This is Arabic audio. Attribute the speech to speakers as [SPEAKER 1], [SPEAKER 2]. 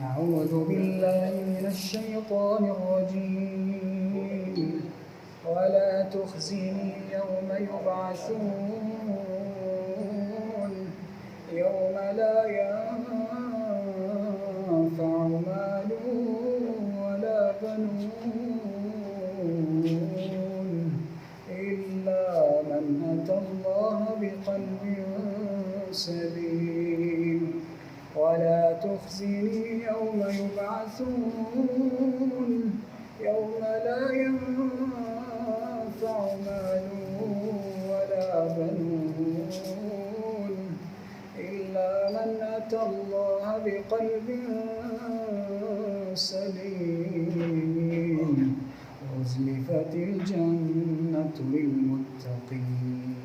[SPEAKER 1] أعوذ بالله من الشيطان الرجيم ولا تخزني يوم يبعثون يوم لا ينفع مال ولا بنون إلا من أتى الله بقلب سليم ولا تخزني يوم يبعثون يوم لا ينفع مال ولا بنون إلا من أتى الله بقلب سليم وأزلفت الجنة للمتقين